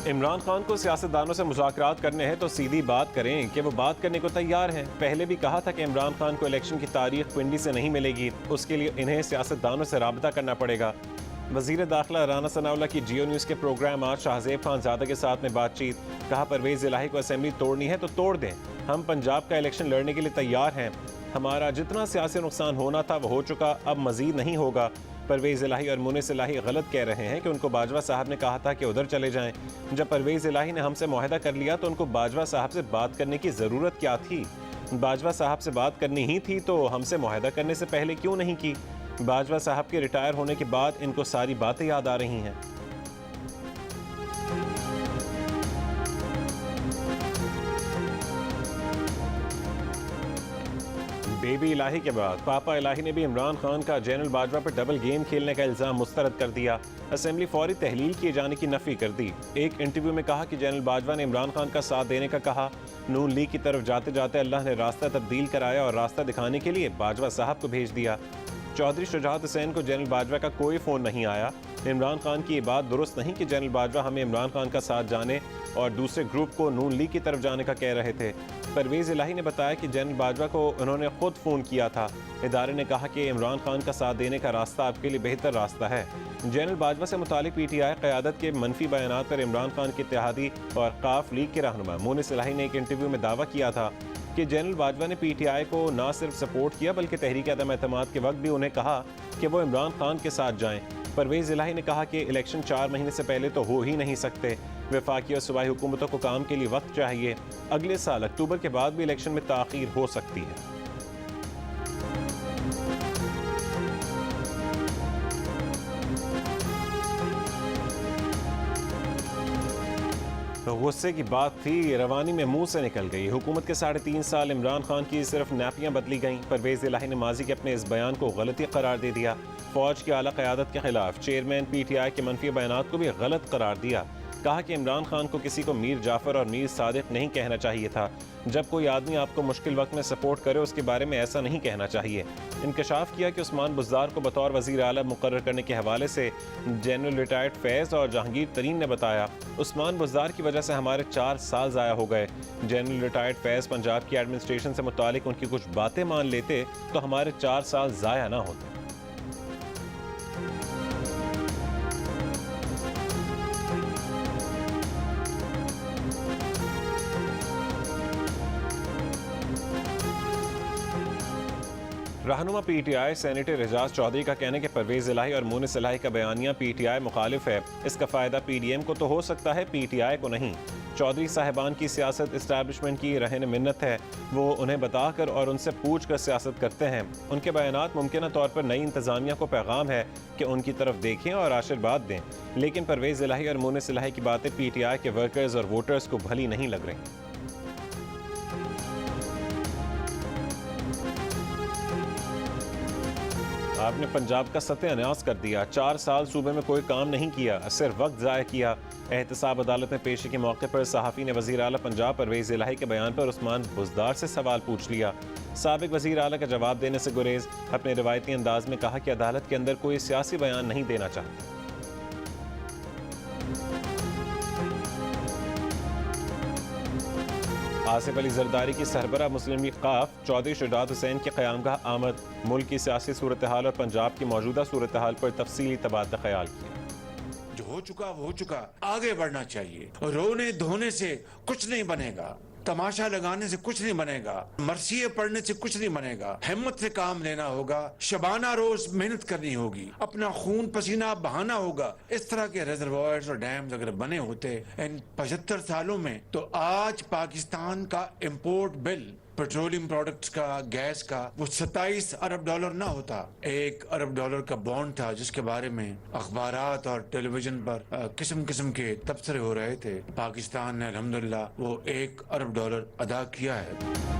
इमरान खान को सियासतदानों से मुज़ाकरात करने हैं तो सीधी बात करें कि वो बात करने को तैयार हैं। पहले भी कहा था कि इमरान खान को इलेक्शन की तारीख पिंडी से नहीं मिलेगी, उसके लिए इन्हें सियासतदानों से राबता करना पड़ेगा। वज़ीर दाखिला राना सनाउल्लाह की जियो न्यूज़ के प्रोग्राम आज शाहज़ेब खान ज़ादा के साथ में बातचीत। कहा परवेज़ इलाही को असेंबली तोड़नी है तो तोड़ दें, हम पंजाब का इलेक्शन लड़ने के लिए तैयार हैं। हमारा जितना सियासी नुकसान होना था वो हो चुका, अब मज़ीद नहीं होगा। परवेज़ इलाही और मुनिस इलाही गलत कह रहे हैं कि उनको बाजवा साहब ने कहा था कि उधर चले जाएं। जब परवेज़ इलाही ने हमसे मुआहदा कर लिया तो उनको बाजवा साहब से बात करने की ज़रूरत क्या थी? बाजवा साहब से बात करनी ही थी तो हमसे मुआहदा करने से पहले क्यों नहीं की? बाजवा साहब के रिटायर होने के बाद इनको सारी बातें याद आ रही हैं। बेबी इलाही के बाद पापा इलाही ने भी इमरान खान का जनरल बाजवा पर डबल गेम खेलने का इल्ज़ाम मुस्तरद कर दिया। असेंबली फौरी तहलील किए जाने की नफ़ी कर दी। एक इंटरव्यू में कहा कि जनरल बाजवा ने इमरान खान का साथ देने का कहा। नून लीग की तरफ जाते जाते अल्लाह ने रास्ता तब्दील कराया और रास्ता दिखाने के लिए बाजवा साहब को भेज दिया। चौधरी शुजात हुसैन को जनरल बाजवा का कोई फ़ोन नहीं आया। इमरान खान की ये बात दुरुस्त नहीं कि जनरल बाजवा हमें इमरान खान का साथ जाने और दूसरे ग्रुप को नून लीग की तरफ जाने का कह रहे थे। परवेज़ इलाही ने बताया कि जनरल बाजवा को उन्होंने खुद फ़ोन किया था। इदारे ने कहा कि इमरान खान का साथ देने का रास्ता आपके लिए बेहतर रास्ता है। जनरल बाजवा से मुतालिक पीटीआई क़यादत के मनफी बयानात पर इमरान खान के इत्तेहादी और काफ लीग के रहनुमा मुनिस इलाही ने एक इंटरव्यू में दावा किया था कि जनरल बाजवा ने पीटीआई को न सिर्फ सपोर्ट किया बल्कि तहरीक अदम एतमाद के वक्त भी उन्हें कहा कि वो इमरान खान के साथ जाएं। परवेज़ इलाही ने कहा कि इलेक्शन 4 महीने से पहले तो हो ही नहीं सकते। वफाकी और सूबाई हुकूमतों को काम के लिए वक्त चाहिए। अगले साल अक्टूबर के बाद भी इलेक्शन में ताख़ीर हो सकती है। गुस्से की बात थी, रवानी में मुंह से निकल गई। हुकूमत के 3.5 साल इमरान खान की सिर्फ नापियां बदली गईं। परवेज़ इलाही ने माजी के अपने इस बयान को गलती करार दे दिया। फौज की आला क़यादत के खिलाफ चेयरमैन पीटीआई के मनफी बयानात को भी गलत करार दिया। कहा कि इमरान खान को किसी को मीर जाफ़र और मीर सादिक नहीं कहना चाहिए था। जब कोई आदमी आपको मुश्किल वक्त में सपोर्ट करे उसके बारे में ऐसा नहीं कहना चाहिए। इंकशाफ किया कि उस्मान बुज़दार को बतौर वज़ीर आला मुकर्रर करने के हवाले से जनरल रिटायर्ड फैज़ और जहांगीर तरीन ने बताया, उस्मान बुज़दार की वजह से हमारे 4 साल ज़ाया हो गए। जनरल रिटायर्ड फैज़ पंजाब की एडमिनिस्ट्रेशन से मुतालिक उनकी कुछ बातें मान लेते तो हमारे 4 साल ज़ाया ना होते। रहनुमा पीटीआई सेनेटर एजाज चौधरी का कहना है कि परवेज़ इलाही और मुनिस इलाही का बयानिया पीटीआई मुखालिफ है। इसका फ़ायदा पीडीएम को तो हो सकता है, पीटीआई को नहीं। चौधरी साहिबान की सियासत इस्टेब्लिशमेंट की रहन मिन्नत है। वो उन्हें बताकर और उनसे पूछ कर सियासत करते हैं। उनके बयानात मुमकिन तौर पर नई इंतज़ामिया को पैगाम है कि उनकी तरफ देखें और आशीर्वाद दें। लेकिन परवेज़ इलाही और मुनिस इलाही की बातें पीटीआई के वर्कर्स और वोटर्स को भली नहीं लग रही। आपने पंजाब का सत्यानाश कर दिया। 4 साल सूबे में कोई काम नहीं किया, सिर्फ वक्त ज़ाया किया। एहतसाब अदालत में पेशी के मौके पर सहाफ़ी ने वज़ीर आला पंजाब परवेज़ इलाही के बयान पर उस्मान बुज़दार से सवाल पूछ लिया। साबिक वज़ीर आला का जवाब देने से गुरेज। अपने रिवायती अंदाज में कहा कि अदालत के अंदर कोई सियासी बयान नहीं देना चाहता। आसिफ अली जरदारी की सरबरा मुस्लिम लीग काफ चौधरी शुजात हुसैन के क़यामगाह आमद। मुल्क की सियासी सूरत हाल और पंजाब की मौजूदा सूरत हाल पर तफसीली तबादला ख्याल किया। जो हो चुका वो हो चुका, आगे बढ़ना चाहिए। रोने धोने से कुछ नहीं बनेगा, तमाशा लगाने से कुछ नहीं बनेगा, मरसिए पढ़ने से कुछ नहीं बनेगा। हिम्मत से काम लेना होगा, शबाना रोज मेहनत करनी होगी, अपना खून पसीना बहाना होगा। इस तरह के रिजर्वायर्स और डैम्स अगर बने होते इन 75 सालों में तो आज पाकिस्तान का इंपोर्ट बिल पेट्रोलियम प्रोडक्ट्स का, गैस का, वो 27 अरब डॉलर ना होता। 1 अरब डॉलर का बॉन्ड था जिसके बारे में अखबारात और टेलीविजन पर किस्म किस्म के तबसरे हो रहे थे। पाकिस्तान ने अल्हम्दुलिल्लाह वो 1 अरब डॉलर अदा किया है।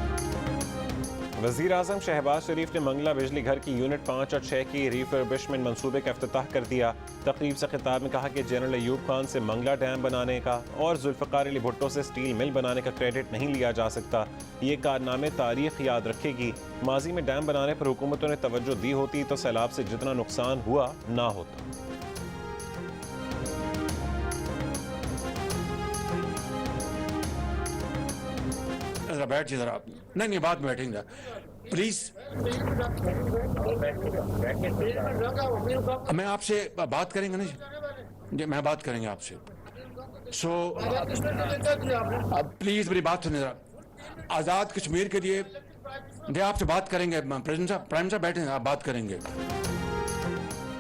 वज़ीर आज़म शहबाज शरीफ ने मंगला बिजली घर की यूनिट 5 और 6 की रिफर्बिशमेंट मंसूबे का इफ्तिताह कर दिया। तकरीब से खिताब में कहा कि जनरल अयूब खान से मंगला डैम बनाने का और जुल्फ़िकार अली भुट्टो से स्टील मिल बनाने का क्रेडिट नहीं लिया जा सकता। ये कारनामे तारीख याद रखेगी। माजी में डैम बनाने पर हुकूमतों ने तवज्जो दी होती तो सैलाब से जितना नुकसान हुआ ना होता। जरा बैठ जी जरा। नहीं नहीं, बाद में बैठेंगे प्लीज। मैं आपसे बात करेंगे ना जी, मैं बात करेंगे आपसे। सो अब प्लीज मेरी बात सुनिए जरा। आजाद कश्मीर के लिए दे आपसे बात करेंगे, प्रेसिडेंट प्राइम साहब बैठे हैं, आप बात करेंगे।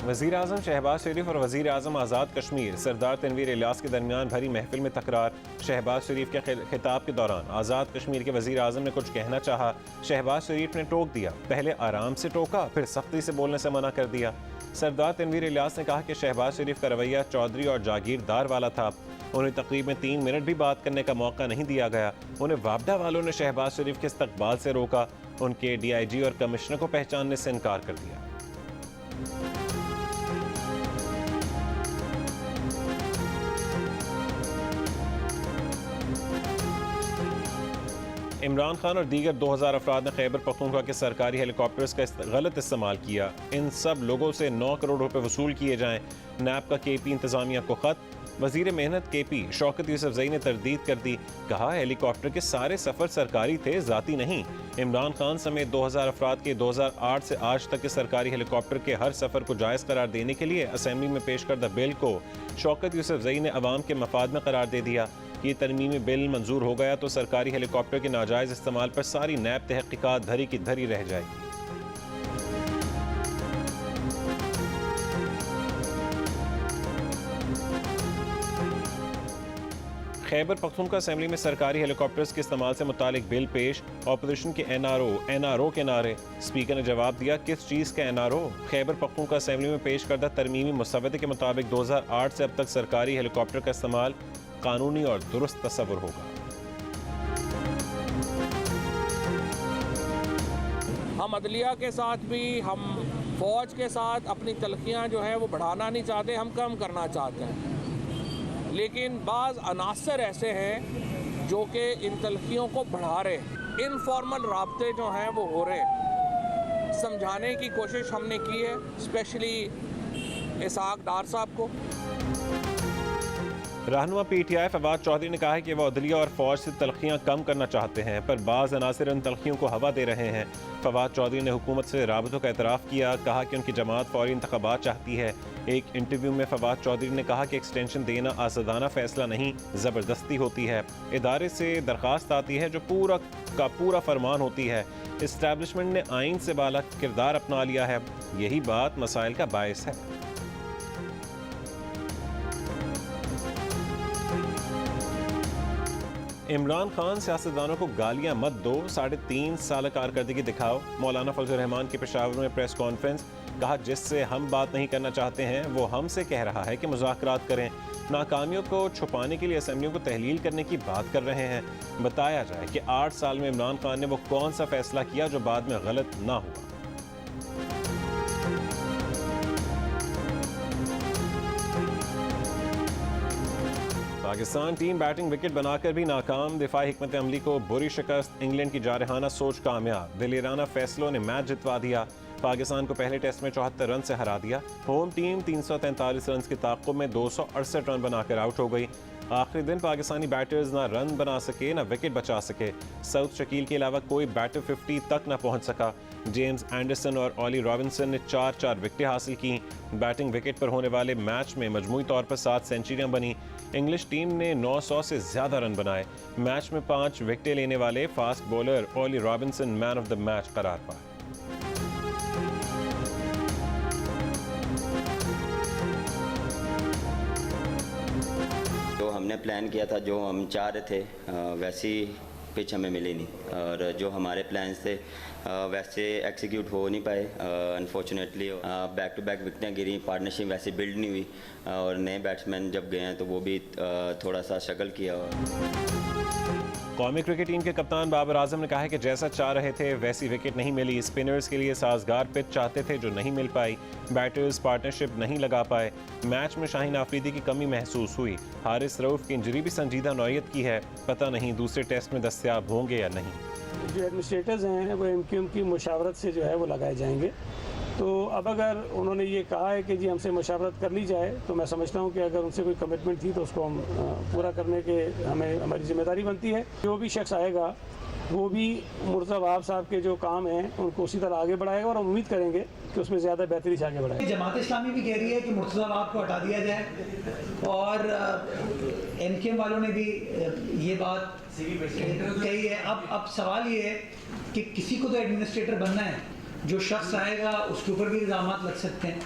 वज़ीर आज़म शहबाज शरीफ और वज़ीर आज़म आज़ाद कश्मीर सरदार तनवीर इलियास के दरमियान भरी महफिल में तकरार। शहबाज शरीफ के खिताब के दौरान आज़ाद कश्मीर के वज़ीर आज़म ने कुछ कहना चाहा, शहबाज शरीफ ने टोक दिया। पहले आराम से टोका, फिर सख्ती से बोलने से मना कर दिया। सरदार तनवीर इलियास ने कहा कि शहबाज शरीफ का रवैया चौधरी और जागीरदार वाला था। उन्हें तकरीबन 3 मिनट भी बात करने का मौका नहीं दिया गया। उन्हें वापडा वालों ने शहबाज शरीफ के इस्तकबाल से रोका, उनके DIG और कमिश्नर को पहचानने से इनकार कर दिया। इमरान खान और दीगर 2000 अफराद ने खैबर पख्तूनख्वा के सरकारी हेलीकॉप्टर्स का गलत इस्तेमाल किया। इन सब लोगों से 9 करोड़ रुपए वसूल किए जाएं। नैब का KP इंतजामिया को खत। वजीर मेहनत KP शौकत यूसुफजई ने तरदीद कर दी। कहा हेलीकॉप्टर के सारे सफ़र सरकारी थे, ज़ाती नहीं। इमरान खान समेत 2000 अफराद के 2008 से आज तक के सरकारी हेलीकॉप्टर के हर सफ़र को जायज़ करार देने के लिए असेंबली में पेश करदा बिल को शौकत यूसुफजई ने अवाम के मफाद में करार दे दिया। ये तरमीमी बिल मंजूर हो गया तो सरकारी हेलीकॉप्टर के नाजायज़ इस्तेमाल पर सारी नैब तहक़ीक़ात धरी की धरी रह जाएगी। खैबर पख्तूनख्वा असेंबली में सरकारी हेलीकॉप्टर्स के इस्तेमाल से मुतालिक बिल पेश। ऑपोजिशन के NRO के नारे। स्पीकर ने जवाब दिया, किस चीज़ का NRO? खैबर पख्तूनख्वा असेंबली में पेश करदा तरमीमी मुसव्वदे के मुताबिक 2008 से अब तक सरकारी हेलीकॉप्टर का इस्तेमाल कानूनी और दुरुस्त तस्वुर होगा। हम अदलिया के साथ भी, हम फौज के साथ अपनी तलखियाँ जो है वो बढ़ाना नहीं चाहते, हम कम करना चाहते हैं। लेकिन बाज़ अनासर ऐसे हैं जो कि इन तलखियों को बढ़ा रहे हैं। इनफॉर्मल राब्ते जो हैं वो हो रहे हैं। समझाने की कोशिश हमने की है, स्पेशली इसहाक डार साहब को। रहनुमा PTI फवाद चौधरी ने कहा है कि वह अदलिया और फौज से तलखियाँ कम करना चाहते हैं, पर बाज़ अनासर इन तलखियों को हवा दे रहे हैं। फवाद चौधरी ने हुकूमत से राबतों का एतराफ़ किया, कहा कि उनकी जमात फौरी इंतखाबात चाहती है। एक इंटरव्यू में फवाद चौधरी ने कहा कि एक्सटेंशन देना आज़ादाना फैसला नहीं, ज़बरदस्ती होती है। इदारे से दरख्वास्त आती है जो पूरा का पूरा फरमान होती है। इस्टेब्लिशमेंट ने आइन से बाला किरदार अपना लिया है, यही बात मसाइल का बायस है। इमरान खान सियासतदानों को गालियां मत दो, 3.5 साल कारकर्दगी दिखाओ। मौलाना फजल रहमान की पेशावर में प्रेस कॉन्फ्रेंस। कहा जिससे हम बात नहीं करना चाहते हैं वो हमसे कह रहा है कि मुज़ाकरात करें। नाकामियों को छुपाने के लिए असेंबलियों को तहलील करने की बात कर रहे हैं। बताया जाए कि 8 साल में इमरान खान ने वो कौन सा फैसला किया जो बाद में गलत ना हुआ। पाकिस्तान टीम बैटिंग विकेट बनाकर भी नाकाम। दिफाई हिकमत अमली को बुरी शिकस्त। इंग्लैंड की जारहाना सोच कामयाब। दिलेराना फैसलों ने मैच जितवा दिया। पाकिस्तान को पहले टेस्ट में 74 रन से हरा दिया। होम टीम 343 रन की ताक़ुब में 268 रन बनाकर आउट हो गई। आखिरी दिन पाकिस्तानी बैटर्स ना रन बना सके ना विकेट बचा सके। साउथ शकील के अलावा कोई बैटर 50 तक न पहुंच सका। जेम्स एंडरसन और ऑली रॉबिन्सन ने 4-4 विकेटें हासिल की। बैटिंग विकेट पर होने वाले मैच में मजमूई तौर पर 7 सेंचुरियां बनी। इंग्लिश टीम ने 900 से ज़्यादा रन बनाए। मैच में 5 विकेटें लेने वाले fast bowler Ollie Robinson man of the match करार पाए। जो हमने प्लान किया था, जो हम चाह रहे थे, वैसी पिच हमें मिली नहीं, और जो हमारे प्लान्स थे वैसे एक्सिक्यूट हो नहीं पाए। अनफॉर्चुनेटली बैक टू बैक विकेटें गिरी, पार्टनरशिप वैसे बिल्ड नहीं हुई, और नए बैट्समैन जब गए हैं तो वो भी थोड़ा सा स्ट्रगल किया। कौमी क्रिकेट टीम के कप्तान बाबर आजम ने कहा है कि जैसा चाह रहे थे वैसी विकेट नहीं मिली। स्पिनर्स के लिए साजगार पिच चाहते थे जो नहीं मिल पाई। बैटर्स पार्टनरशिप नहीं लगा पाए। मैच में शाहीन आफरीदी की कमी महसूस हुई। हारिस रऊफ की इंजरी भी संजीदा नौयत की है, पता नहीं दूसरे टेस्ट में दस्तयाब होंगे या नहीं। जो एडमिनिस्ट्रेटर्स हैं वो MQM की मुशावरत से जो है वो लगाए जाएंगे। तो अब अगर उन्होंने ये कहा है कि जी हमसे मुशावरत कर ली जाए, तो मैं समझता हूँ कि अगर उनसे कोई कमिटमेंट थी तो उसको हम पूरा करने के हमें हमारी जिम्मेदारी बनती है। जो भी शख्स आएगा वो भी मुर्तज़ा वहाब साहब के जो काम हैं उनको उसी तरह आगे बढ़ाएगा और हम उम्मीद करेंगे कि उसमें ज़्यादा बेहतरी से आगे बढ़ाएगा। जमात इस्लामी भी कह रही है कि मुर्तज़ा वहाब को हटा दिया जाए और MKM वालों ने भी ये बात कही है। अब सवाल ये है कि किसी को तो एडमिनिस्ट्रेटर बनना है, जो शख्स आएगा उसके ऊपर भी इल्ज़ामात लग सकते हैं।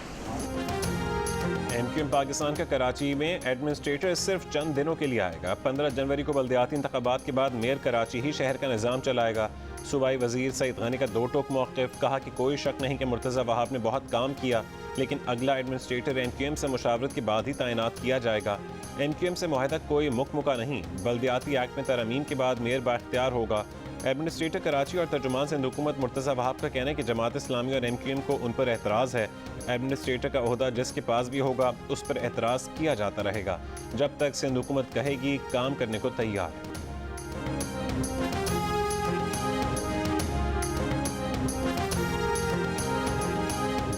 MQM पाकिस्तान का कराची में एडमिनिस्ट्रेटर सिर्फ चंद दिनों के लिए आएगा। 15 जनवरी को बल्दियाती इंतखाबात के बाद मेयर कराची ही शहर का निज़ाम चलाएगा। सूबाई वजीर सईद गनी का दो टोक मौक़िफ़, कहा कि कोई शक नहीं कि मुर्तज़ा वहाब ने बहुत काम किया, लेकिन अगला एडमिनिस्ट्रेटर MQM से मुशावरत के बाद ही तैनात किया जाएगा। MQM से मुआहदा कोई मुकमुका नहीं, बल्दियाती एक्ट में तरमीम के बाद मेयर बाख्तियार होगा। एडमिनिस्ट्रेटर कराची और तर्जुमान सिंध हुकूमत मुर्तज़ा वहाब का कहना है कि जमात इस्लामी और MQM को उन पर एतराज़ है। एडमिनिस्ट्रेटर का ओहदा जिसके पास भी होगा उस पर एतराज़ किया जाता रहेगा जब तक सिंध हुकूमत कहेगी काम करने को तैयार है।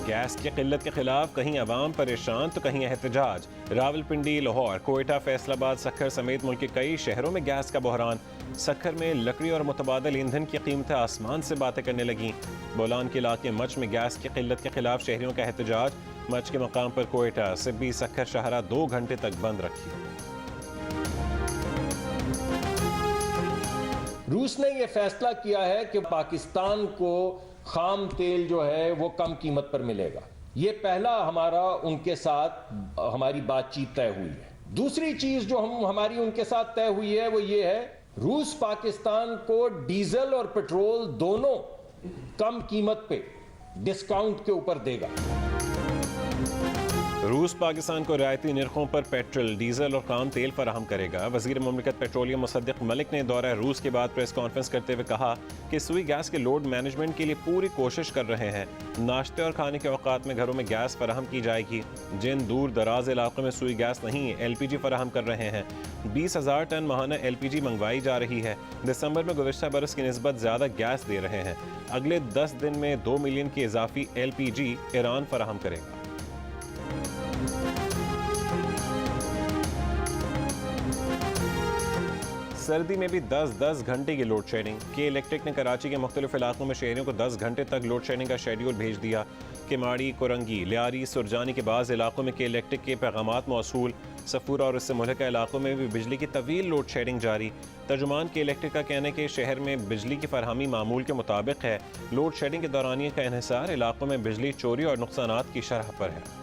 गैस की किल्लत के खिलाफ कहीं अवाम परेशान तो कहीं एहतजाज। रावलपिंडी, लाहौर, कोयटा, फैसलाबाद, सक्खर समेत मुल्क के कई शहरों में गैस का बहरान। सक्खर में लकड़ी और मुतबादल ईंधन की कीमतें आसमान से बातें करने लगीं। बोलान के इलाके मच में गैस की किल्लत के खिलाफ शहरियों का एहतजाज। मच के मकाम पर कोयटा, सिब्बी, सक्खर शाहरा 2 घंटे तक बंद रखी। रूस ने यह फैसला किया है कि पाकिस्तान को खाम तेल जो है वो कम कीमत पर मिलेगा। ये पहला हमारा उनके साथ हमारी बातचीत तय हुई है। दूसरी चीज जो हमारी उनके साथ तय हुई है वो ये है, रूस पाकिस्तान को डीजल और पेट्रोल दोनों कम कीमत पे डिस्काउंट के ऊपर देगा। रूस पाकिस्तान को रियायती निर्खों पर पेट्रोल, डीजल और खाम तेल फराहम करेगा। वज़ीर ममलिकत पेट्रोलियम मुसद्दिक मलिक ने दौरा रूस के बाद प्रेस कॉन्फ्रेंस करते हुए कहा कि सुई गैस के लोड मैनेजमेंट के लिए पूरी कोशिश कर रहे हैं। नाश्ते और खाने के औकात में घरों में गैस फराहम की जाएगी। जिन दूर दराज इलाकों में सुई गैस नहीं, LPG फराहम कर रहे हैं। 20,000 टन माहाना LPG मंगवाई जा रही है। दिसंबर में गुज़श्ता बरस की निस्बत ज़्यादा गैस दे रहे हैं। अगले 10 दिन में 2 मिलियन की इजाफी LPG ईरान फराहम करेगा। सर्दी में भी 10-10 घंटे की लोड शेडिंग। के इलेक्ट्रिक ने कराची के मुख्तलिफ इलाकों में शहरियों को 10 घंटे तक लोड शेडिंग का शेड्यूल भेज दिया। किमाड़ी, कोरंगी, लियारी, सुरजानी के बाज़ इलाकों में के इलेक्ट्रिक के पैगामात मौसूल। सफूरा और इससे मुल्का इलाकों में भी बिजली की तवील लोड शेडिंग जारी। तर्जुमान के इलेक्ट्रिक का कहना है कि शहर में बिजली की फरहमी मामूल के मुताबिक है। लोड शेडिंग के दौरानिए का इन्हिसार इलाकों में बिजली चोरी और नुकसानात की शरह पर है।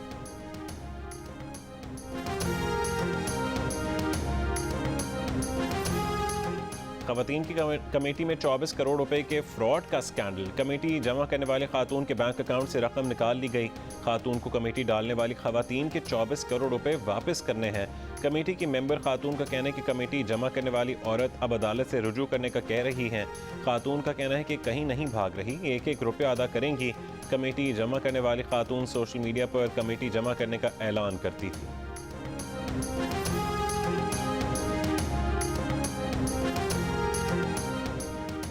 ख़वातीन की कमेटी में 24 करोड़ रुपए के फ्रॉड का स्कैंडल। कमेटी जमा करने वाले खातून के बैंक अकाउंट से रकम निकाल ली गई। खातून को कमेटी डालने वाली ख़वातीन के 24 करोड़ रुपए वापस करने हैं। कमेटी की मेंबर खातून का कहना है कि कमेटी जमा करने वाली औरत अब अदालत से रुजू करने का कह रही हैं। खातून का कहना है कि कहीं नहीं भाग रही, 1-1 रुपया अदा करेंगी। कमेटी जमा करने वाली खातून सोशल मीडिया पर कमेटी जमा करने का ऐलान करती थी।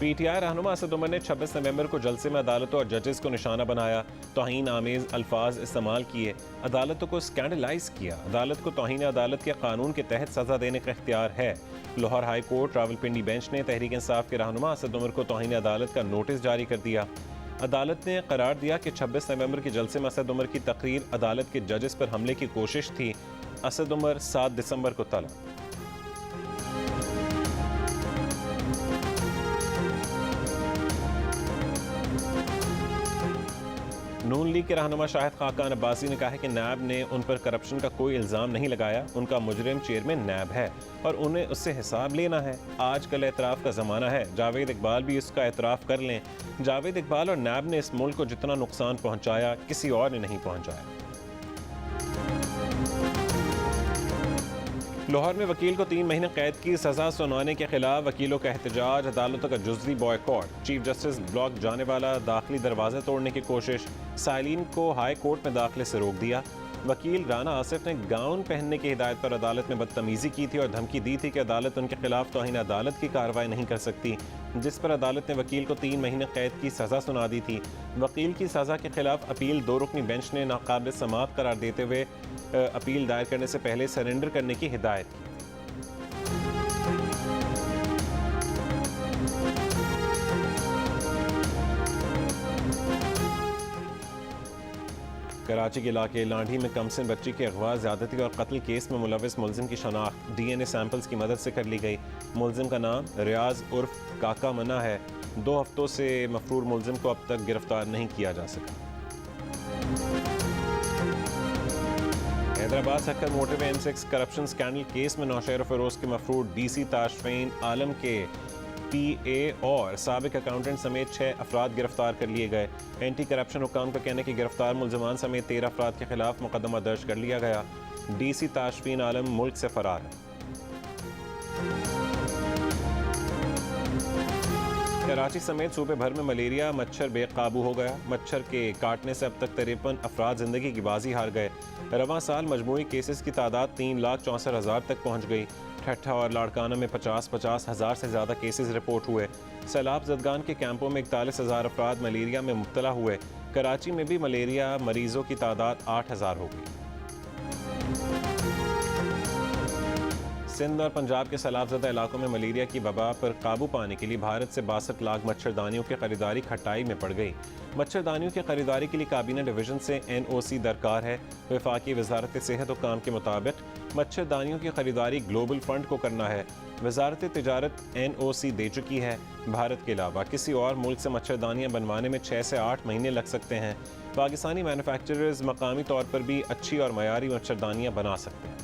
PTI रहनुमा असद उमर ने 26 नवंबर को जलसे में अदालतों और जजेस को निशाना बनाया, तौहीन आमेज अल्फाज इस्तेमाल किए, अदालतों को स्कैंडलाइज किया। अदालत को तौहीन अदालत के कानून के तहत सजा देने का इख्तियार है। Lahore high court Rawalpindi bench ने तहरीक इंसाफ के रहनुमा असद उमर को तौहीन अदालत का नोटिस जारी कर दिया। अदालत ने करार दिया कि 26 नवंबर के जलसे में असद उमर की तकरीर अदालत के जजेस पर हमले की कोशिश थी। असद उमर 7 दिसंबर को तलब। नून लीग के रहनुमा शाहिद खाकान अब्बासी ने कहा है कि नैब ने उन पर करप्शन का कोई इल्ज़ाम नहीं लगाया। उनका मुजरिम चेयरमैन नैब है और उन्हें उससे हिसाब लेना है। आजकल एतराफ़ का ज़माना है, जावेद इकबाल भी इसका एतराफ़ कर लें। जावेद इकबाल और नैब ने इस मुल्क को जितना नुकसान पहुँचाया किसी और ने नहीं पहुँचाया। लाहौर में वकील को 3 महीने कैद की सजा सुनाने के खिलाफ वकीलों का एहतजाज, अदालतों का जुज़वी बॉयकॉट। चीफ जस्टिस ब्लॉक जाने वाला दाखिली दरवाज़ा तोड़ने की कोशिश, साइलिन को हाई कोर्ट में दाखिले से रोक दिया। वकील राना आसिफ ने गाउन पहनने की हिदायत पर अदालत में बदतमीज़ी की थी और धमकी दी थी कि अदालत उनके खिलाफ तौहीन अदालत की कार्रवाई नहीं कर सकती, जिस पर अदालत ने वकील को 3 महीने कैद की सज़ा सुना दी थी। वकील की सज़ा के खिलाफ अपील 2 रुकनी बेंच ने नाकाबिल समाअत करार देते हुए अपील दायर करने से पहले सरेंडर करने की हिदायत की। कराची के इलाके लांढी में कमसिन बच्ची के अगवा, ज़्यादती और कत्ल केस में मुलविस मुलजिम की शनाख्त DNA सैंपल्स की मदद से कर ली गई। मुलजिम का नाम रियाज उर्फ काका मना है। 2 हफ्तों से मफरूर मुलजिम को अब तक गिरफ्तार नहीं किया जा सका। Hyderabad sector motorway M6 corruption scandal case में नौशहर फिरोज के मफरूर DC ताशफीन आलम के PA और साबिक अकाउंटेंट समेत 6 अफराद गिरफ्तार कर लिए गए। एंटी करप्शन हुकाम का कहना है कि गिरफ्तार मुलजमान समेत 13 अफराद के खिलाफ मुकदमा दर्ज कर लिया गया। DC ताशफीन आलम मुल्क से फरार है। कराची समेत सूबे भर में मलेरिया मच्छर बेकाबू हो गया। मच्छर के काटने से अब तक 53 अफराद जिंदगी की बाजी हार गए। रवां साल मजमूई केसेस की तादाद 3,64,000 तक पहुँच गई। ठट्ठा और लाड़काना में 50 हज़ार से ज़्यादा केसेस रिपोर्ट हुए। सैलाब जदगान के कैंपों में 41,000 अफराद मलेरिया में मुब्तला हुए। कराची में भी मलेरिया मरीजों की तादाद 8,000 हो गई। सिंध और पंजाब के सैलाबज़दा इलाकों में मलेरिया की वबा पर काबू पाने के लिए भारत से 62 लाख मच्छरदानियों की खरीदारी खटाई में पड़ गई। मच्छरदानियों की खरीदारी के लिए काबीना डिवीजन से NOC दरकार है। वफाकी वजारत सेहत हुकाम के मुताबिक मच्छरदानियों की खरीदारी ग्लोबल फंड को करना है। वजारत तिजारत NOC दे चुकी है। भारत के अलावा किसी और मुल्क से मच्छरदानियाँ बनवाने में 6 से 8 महीने लग सकते हैं। पाकिस्तानी मैन्युफैक्चरर्स मकामी तौर पर भी अच्छी और मयारी मच्छरदानियाँ बना सकते हैं।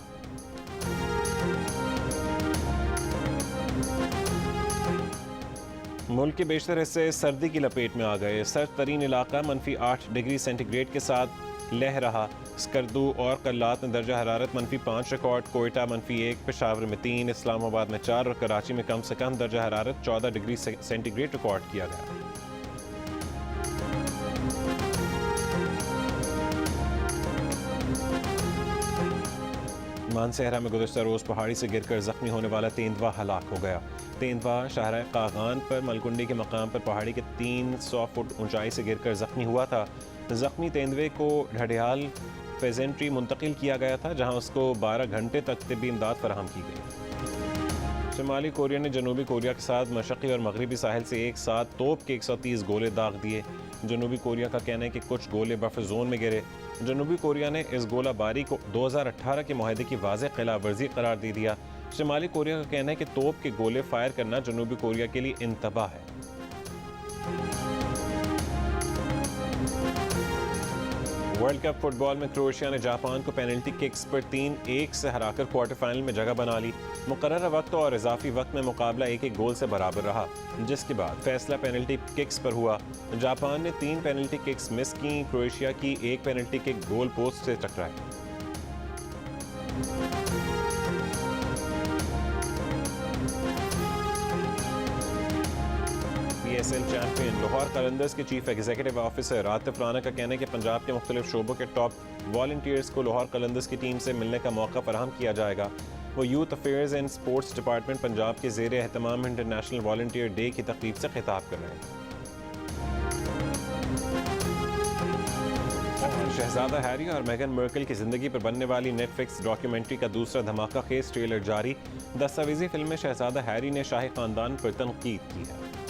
मुल्क के बेशतर हिस्से सर्दी की लपेट में आ गए। सर्द तरीन इलाका -8 डिग्री सेंटीग्रेड के साथ लह रहा। स्कर्दू और कल्लात में दर्जा हरारत -5 रिकॉर्ड। कोयटा -1, पेशावर में 3, इस्लामाबाद में 4 और कराची में कम से कम दर्जा हरारत 14 डिग्री सेंटीग्रेड रिकॉर्ड किया गया। मानसहरा में गुज़श्ता रोज़ पहाड़ी से गिरकर जख्मी होने वाला तेंदुआ हलाक हो गया। तेंदुआ शाहराह कागान पर मलकुंडी के मकाम पर पहाड़ी के 300 फुट ऊंचाई से गिरकर जख्मी हुआ था। जख्मी तेंदुए को ढडियाल पेजेंट्री मुंतकिल किया गया था, जहां उसको 12 घंटे तक तिब्बी इमदाद फराहम की गई। शुमाली कोरिया ने जनूबी कोरिया के साथ मशरक़ी और मगरबी साहिल से एक साथ तोप के 130 गोले दाग दिए। जनूबी कोरिया का कहना है कि कुछ गोले बफर जोन में गिरे। जनूबी कोरिया ने इस गोलाबारी को 2018 के मुआहदे की वाज़ेह खिलाफ वर्जी करार दे दिया। शुमाली कोरिया का कहना है कि तोप के गोले फायर करना जनूबी कोरिया के लिए इंतबाह है। वर्ल्ड कप फुटबॉल में क्रोएशिया ने जापान को पेनल्टी किक्स पर 3-1 से हराकर क्वार्टर फाइनल में जगह बना ली। मुकर्रर वक्त और इजाफी वक्त में मुकाबला 1-1 गोल से बराबर रहा, जिसके बाद फैसला पेनल्टी किक्स पर हुआ। जापान ने 3 पेनल्टी किक्स मिस की। क्रोएशिया की 1 पेनल्टी किक गोल पोस्ट से टकराई। PSL चैंपियन लाहौर कलंदर्स के chief executive officer Atif Rana का कहना है कि पंजाब के मुख्तलिफ शोबों के टॉप वॉलंटियर्स को लाहौर कलंदर्स की टीम से मिलने का मौका फराहम किया जाएगा। वो youth affairs and sports department Punjab के ज़ेर एहतमाम इंटरनेशनल वॉलंटियर डे की तकरीब से खिताब कर रहे हैं। शहजादा हैरी और मेगन मर्कल की ज़िंदगी पर बनने वाली नेटफ्लिक्स डॉक्यूमेंट्री का दूसरा धमाका खेज ट्रेलर जारी। दस्तावेजी फिल्म में शहजादा हैरी ने शाही ख़ानदान पर तनकीद की है।